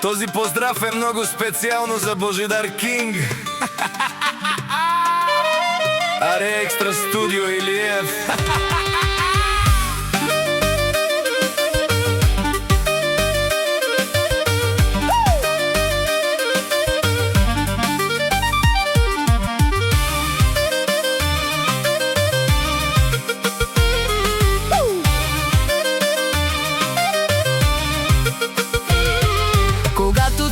Този поздрав е много специално за Божидар Кинг. Аре Екстра Студио Илиев.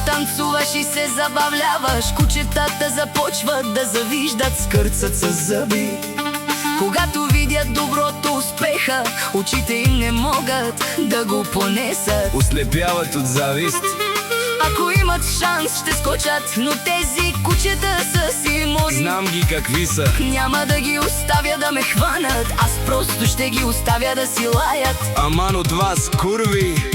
Танцуваш и се забавляваш, кучетата започват да завиждат, скърцат с зъби. Когато видят доброто успеха, очите им не могат да го понесат. Ослепяват от завист. Ако имат шанс, ще скочат, но тези кучета са си мои. Знам ги какви са. Няма да ги оставя да ме хванат, аз просто ще ги оставя да си лаят. Аман от вас, курви!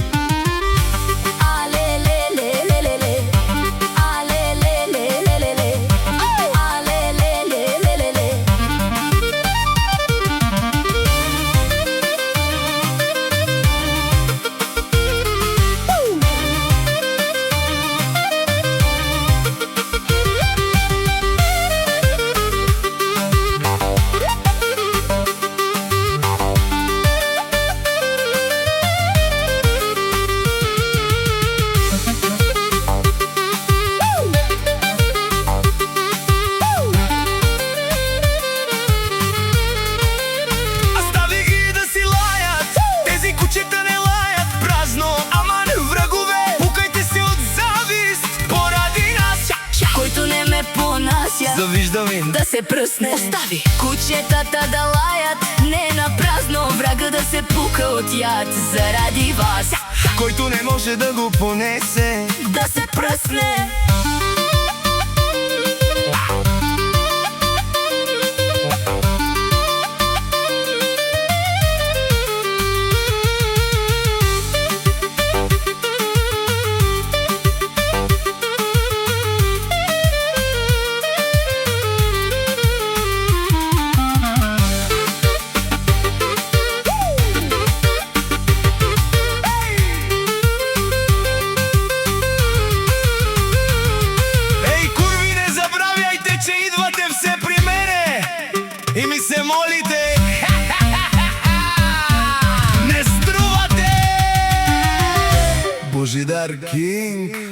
Завиждам им да се пръсне. Остави кучетата да лаят, не на празно, врага да се пука от яд заради вас. Който не може да го понесе, да се пръсне. И ми се молите, не струвате! Божидар Кинг.